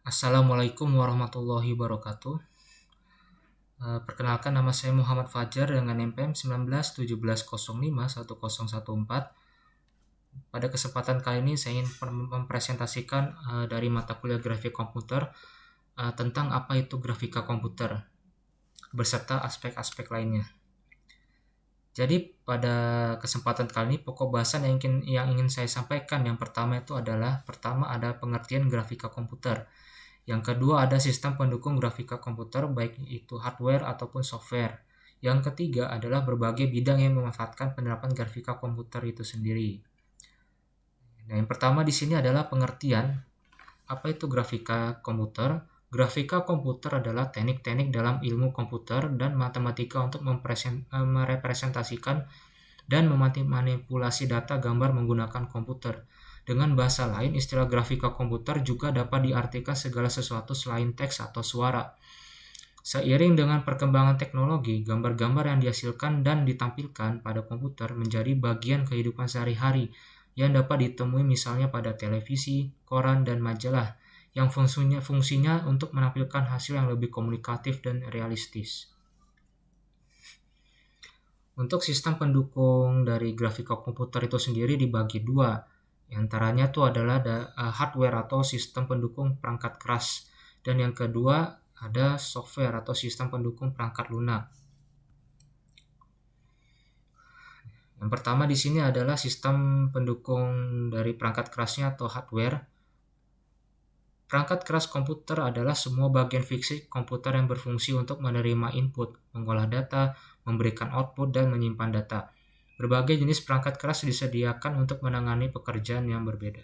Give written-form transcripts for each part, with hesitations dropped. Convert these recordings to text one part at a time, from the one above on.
Assalamualaikum warahmatullahi wabarakatuh. Perkenalkan, nama saya Muhammad Fajar dengan NPM 1917051014. Pada kesempatan kali ini saya ingin mempresentasikan dari mata kuliah grafik komputer tentang apa itu grafika komputer beserta aspek-aspek lainnya. Jadi pada kesempatan kali ini pokok bahasan yang ingin saya sampaikan yang pertama ada pengertian grafika komputer. Yang kedua ada sistem pendukung grafika komputer baik itu hardware ataupun software. Yang ketiga adalah berbagai bidang yang memanfaatkan penerapan grafika komputer itu sendiri. Nah, yang pertama di sini adalah pengertian apa itu grafika komputer. Grafika komputer adalah teknik-teknik dalam ilmu komputer dan matematika untuk merepresentasikan dan memanipulasi data gambar menggunakan komputer. Dengan bahasa lain, istilah grafika komputer juga dapat diartikan segala sesuatu selain teks atau suara. Seiring dengan perkembangan teknologi, gambar-gambar yang dihasilkan dan ditampilkan pada komputer menjadi bagian kehidupan sehari-hari yang dapat ditemui misalnya pada televisi, koran, dan majalah yang fungsinya untuk menampilkan hasil yang lebih komunikatif dan realistis. Untuk sistem pendukung dari grafika komputer itu sendiri dibagi dua. Yang antaranya itu adalah hardware atau sistem pendukung perangkat keras, dan yang kedua ada software atau sistem pendukung perangkat lunak. Yang pertama di sini adalah sistem pendukung dari perangkat kerasnya atau hardware. Perangkat keras komputer adalah semua bagian fisik komputer yang berfungsi untuk menerima input, mengolah data, memberikan output, dan menyimpan data. Berbagai jenis perangkat keras disediakan untuk menangani pekerjaan yang berbeda.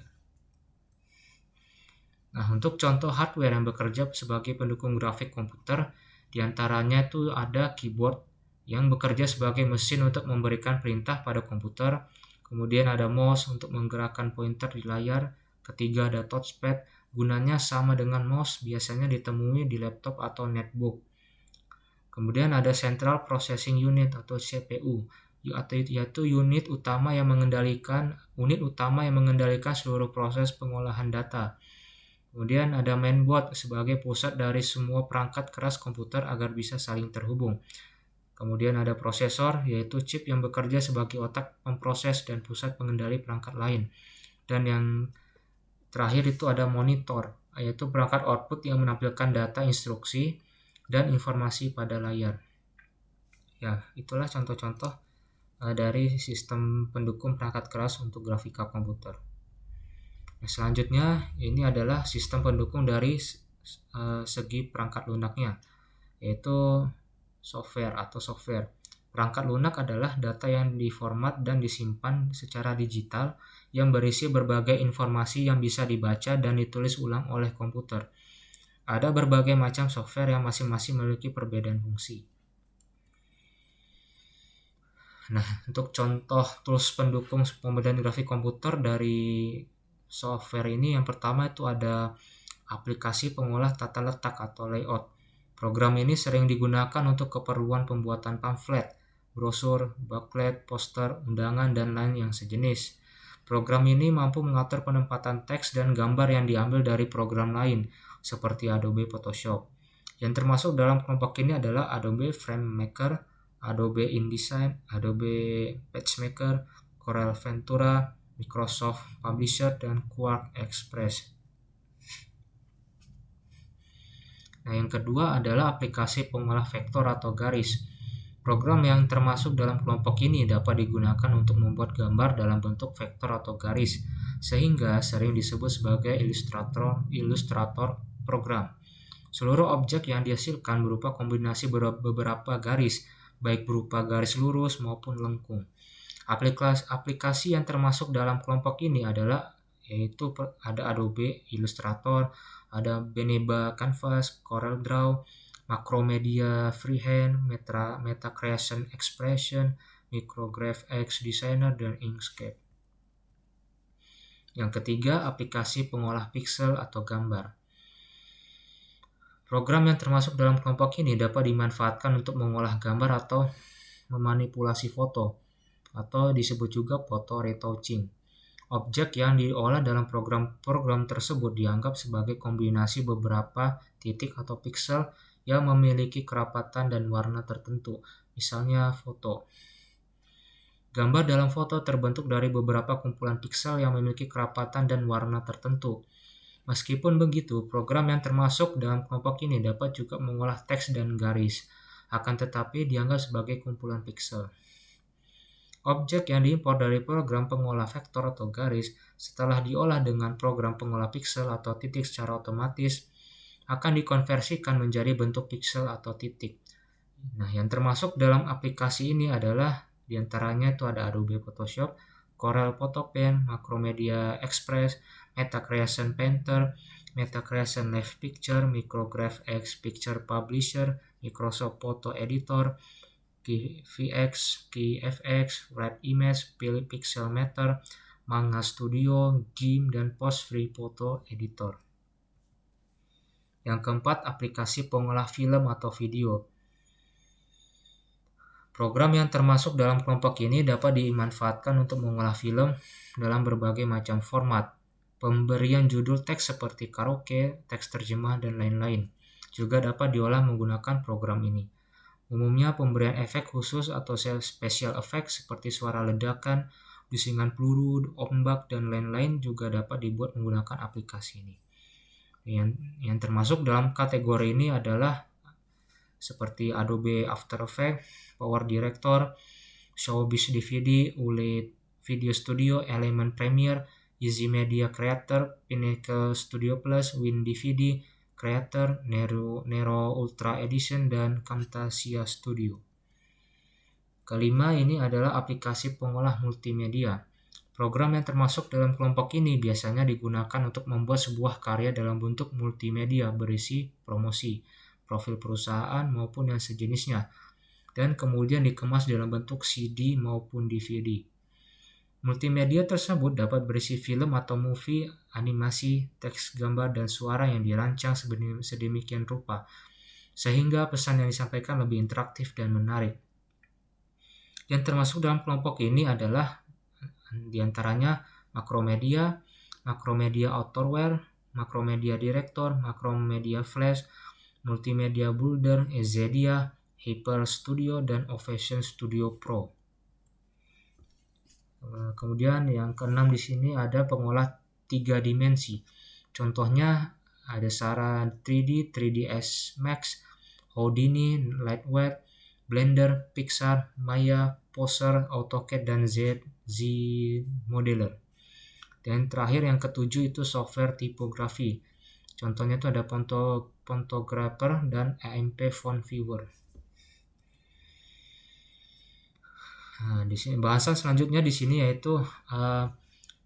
Nah, untuk contoh hardware yang bekerja sebagai pendukung grafik komputer, diantaranya itu ada keyboard yang bekerja sebagai mesin untuk memberikan perintah pada komputer. Kemudian ada mouse untuk menggerakkan pointer di layar. Ketiga ada touchpad, gunanya sama dengan mouse, biasanya ditemui di laptop atau netbook. Kemudian ada Central Processing Unit atau CPU, yaitu unit utama yang mengendalikan seluruh proses pengolahan data. Kemudian ada mainboard sebagai pusat dari semua perangkat keras komputer agar bisa saling terhubung. Kemudian ada prosesor, yaitu chip yang bekerja sebagai otak pemproses dan pusat pengendali perangkat lain. Dan yang terakhir itu ada monitor, yaitu perangkat output yang menampilkan data, instruksi, dan informasi pada layar. Ya, itulah contoh-contoh dari sistem pendukung perangkat keras untuk grafika komputer. Nah, selanjutnya ini adalah sistem pendukung dari segi perangkat lunaknya, yaitu software. Perangkat lunak adalah data yang diformat dan disimpan secara digital yang berisi berbagai informasi yang bisa dibaca dan ditulis ulang oleh komputer. Ada berbagai macam software yang masing-masing memiliki perbedaan fungsi. Nah, untuk contoh tools pendukung pembuatan grafik komputer dari software ini, yang pertama itu ada aplikasi pengolah tata letak atau layout. Program ini sering digunakan untuk keperluan pembuatan pamflet, brosur, booklet, poster, undangan, dan lain yang sejenis. Program ini mampu mengatur penempatan teks dan gambar yang diambil dari program lain, seperti Adobe Photoshop. Yang termasuk dalam kelompok ini adalah Adobe FrameMaker, Adobe InDesign, Adobe PageMaker, Corel Ventura, Microsoft Publisher, dan Quark Express. Nah, yang kedua adalah aplikasi pengolah vektor atau garis. Program yang termasuk dalam kelompok ini dapat digunakan untuk membuat gambar dalam bentuk vektor atau garis, sehingga sering disebut sebagai ilustrator program. Seluruh objek yang dihasilkan berupa kombinasi beberapa garis, baik berupa garis lurus maupun lengkung. Aplikasi yang termasuk dalam kelompok ini adalah yaitu ada Adobe Illustrator, ada Beneba Canvas, Corel Draw, Macromedia Freehand, Meta Creation Expression, Micrograph X Designer, dan Inkscape. Yang ketiga, aplikasi pengolah pixel atau gambar. Program yang termasuk dalam kelompok ini dapat dimanfaatkan untuk mengolah gambar atau memanipulasi foto, atau disebut juga foto retouching. Objek yang diolah dalam program tersebut dianggap sebagai kombinasi beberapa titik atau piksel yang memiliki kerapatan dan warna tertentu. Misalnya foto. Gambar dalam foto terbentuk dari beberapa kumpulan piksel yang memiliki kerapatan dan warna tertentu. Meskipun begitu, program yang termasuk dalam kelompok ini dapat juga mengolah teks dan garis, akan tetapi dianggap sebagai kumpulan piksel. Objek yang diimpor dari program pengolah vektor atau garis setelah diolah dengan program pengolah piksel atau titik secara otomatis akan dikonversikan menjadi bentuk piksel atau titik. Nah, yang termasuk dalam aplikasi ini adalah diantaranya itu ada Adobe Photoshop, Corel Photo Pen, Macromedia Express, Meta Creation Painter, Meta Creation Live Picture, Micrograph X Picture Publisher, Microsoft Photo Editor, VX, KeyFX, Red Image, Pixelmator, Manga Studio, GIMP, dan Post Free Photo Editor. Yang keempat, aplikasi pengolah film atau video. Program yang termasuk dalam kelompok ini dapat dimanfaatkan untuk mengolah film dalam berbagai macam format. Pemberian judul teks seperti karaoke, teks terjemah, dan lain-lain juga dapat diolah menggunakan program ini. Umumnya pemberian efek khusus atau special effect seperti suara ledakan, bisingan peluru, ombak, dan lain-lain juga dapat dibuat menggunakan aplikasi ini. Yang termasuk dalam kategori ini adalah seperti Adobe After Effects, Power Director, Showbiz DVD, Ultimate Video Studio, Element Premiere, Easy Media Creator, Pinnacle Studio Plus, WinDVD Creator, Nero Ultra Edition, dan Camtasia Studio. Kelima, ini adalah aplikasi pengolah multimedia. Program yang termasuk dalam kelompok ini biasanya digunakan untuk membuat sebuah karya dalam bentuk multimedia berisi promosi, profil perusahaan maupun yang sejenisnya, dan kemudian dikemas dalam bentuk CD maupun DVD. Multimedia tersebut dapat berisi film atau movie, animasi, teks, gambar, dan suara yang dirancang sedemikian rupa, sehingga pesan yang disampaikan lebih interaktif dan menarik. Yang termasuk dalam kelompok ini adalah diantaranya Macromedia, Macromedia Authorware, Macromedia Director, Macromedia Flash, Multimedia Builder, Ezedia, Hyper Studio, dan Ovation Studio Pro. Kemudian yang keenam di sini ada pengolah 3 dimensi. Contohnya ada Sara 3D, 3ds Max, Houdini, Lightweight, Blender, Pixar, Maya, Poser, AutoCAD, dan Z Modeler. Dan terakhir yang ketujuh itu software tipografi. Contohnya itu ada Phontographer dan AMP Font Viewer. Nah, di sini bahasan selanjutnya di sini yaitu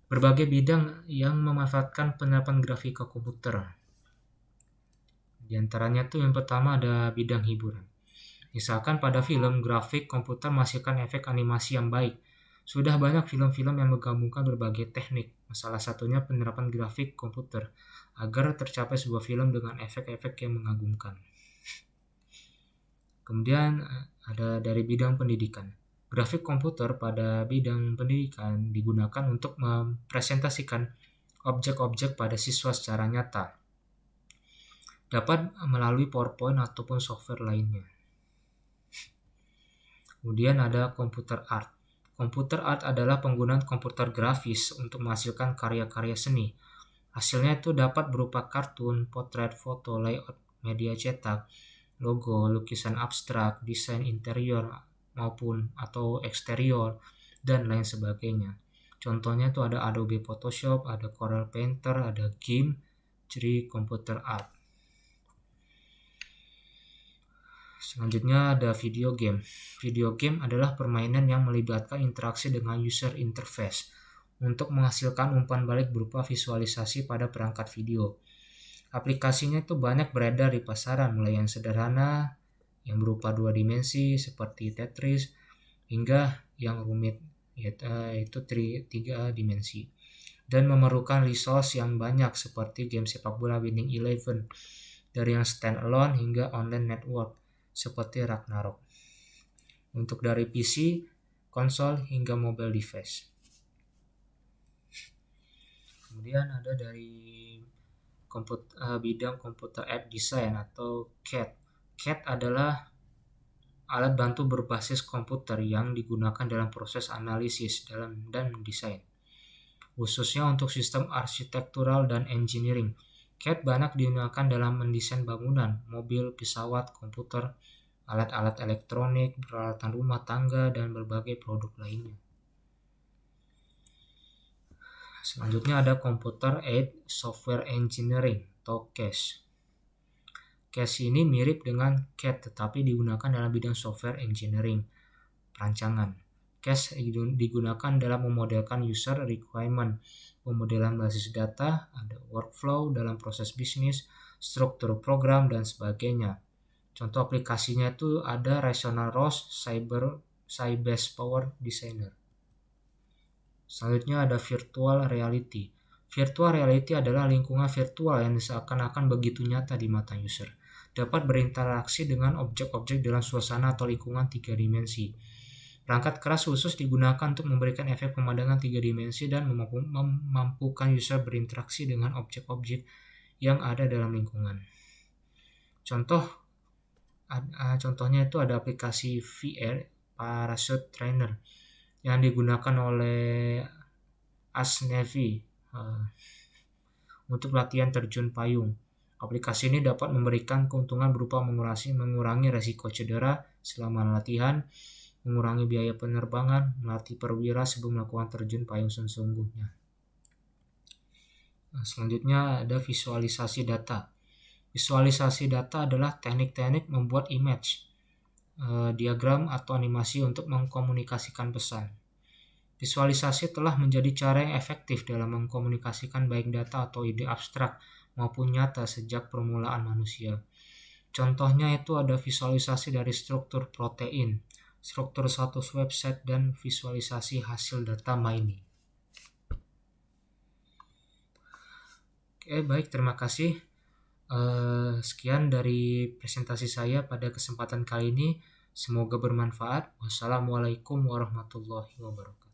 berbagai bidang yang memanfaatkan penerapan grafika komputer. Di antaranya tuh yang pertama ada bidang hiburan. Misalkan pada film, grafik komputer menghasilkan efek animasi yang baik. Sudah banyak film-film yang menggabungkan berbagai teknik, salah satunya penerapan grafik komputer, agar tercapai sebuah film dengan efek-efek yang mengagumkan. Kemudian ada dari bidang pendidikan. Grafik komputer pada bidang pendidikan digunakan untuk mempresentasikan objek-objek pada siswa secara nyata. Dapat melalui PowerPoint ataupun software lainnya. Kemudian ada computer art. Computer art adalah penggunaan komputer grafis untuk menghasilkan karya-karya seni. Hasilnya itu dapat berupa kartun, potret, foto, layout, media cetak, logo, lukisan abstrak, desain interior maupun atau eksterior, dan lain sebagainya. Contohnya itu ada Adobe Photoshop, ada Corel Painter, ada GIMP, jadi computer art. Selanjutnya ada video game. Video game adalah permainan yang melibatkan interaksi dengan user interface untuk menghasilkan umpan balik berupa visualisasi pada perangkat video. Aplikasinya itu banyak beredar di pasaran, mulai yang sederhana yang berupa 2 dimensi seperti Tetris hingga yang rumit yaitu 3 dimensi dan memerlukan resource yang banyak seperti game sepak bola Winning Eleven, dari yang standalone hingga online network seperti Ragnarok, untuk dari PC, konsol hingga mobile device. Kemudian ada dari bidang Computer App Design atau CAD. CAD adalah alat bantu berbasis komputer yang digunakan dalam proses analisis dan desain, khususnya untuk sistem arsitektural dan engineering. CAD banyak digunakan dalam mendesain bangunan, mobil, pesawat, komputer, alat-alat elektronik, peralatan rumah tangga, dan berbagai produk lainnya. Selanjutnya ada Computer Aided Software Engineering atau CAS. CAS ini mirip dengan CAD tetapi digunakan dalam bidang software engineering, perancangan. CAS digunakan dalam memodelkan user requirement, pemodelan basis data, ada workflow dalam proses bisnis, struktur program, dan sebagainya. Contoh aplikasinya itu ada Rational ROS, Sybase Power Designer. Selanjutnya ada virtual reality. Virtual reality adalah lingkungan virtual yang seakan-akan begitu nyata di mata user. Dapat berinteraksi dengan objek-objek dalam suasana atau lingkungan 3 dimensi. Perangkat keras khusus digunakan untuk memberikan efek pemandangan 3 dimensi dan memampukan user berinteraksi dengan objek-objek yang ada dalam lingkungan. Contohnya itu ada aplikasi VR Parachute Trainer yang digunakan oleh AS Navy untuk latihan terjun payung. Aplikasi ini dapat memberikan keuntungan berupa mengurangi resiko cedera selama latihan, mengurangi biaya penerbangan, melatih perwira sebelum melakukan terjun payung sesungguhnya. Selanjutnya ada visualisasi data. Visualisasi data adalah teknik-teknik membuat image, diagram atau animasi untuk mengkomunikasikan pesan. Visualisasi telah menjadi cara yang efektif dalam mengkomunikasikan baik data atau ide abstrak maupun nyata sejak permulaan manusia. Contohnya itu ada visualisasi dari struktur protein, struktur status website, dan visualisasi hasil data mining. Oke, baik, terima kasih. Sekian dari presentasi saya pada kesempatan kali ini. Semoga bermanfaat. Wassalamualaikum warahmatullahi wabarakatuh.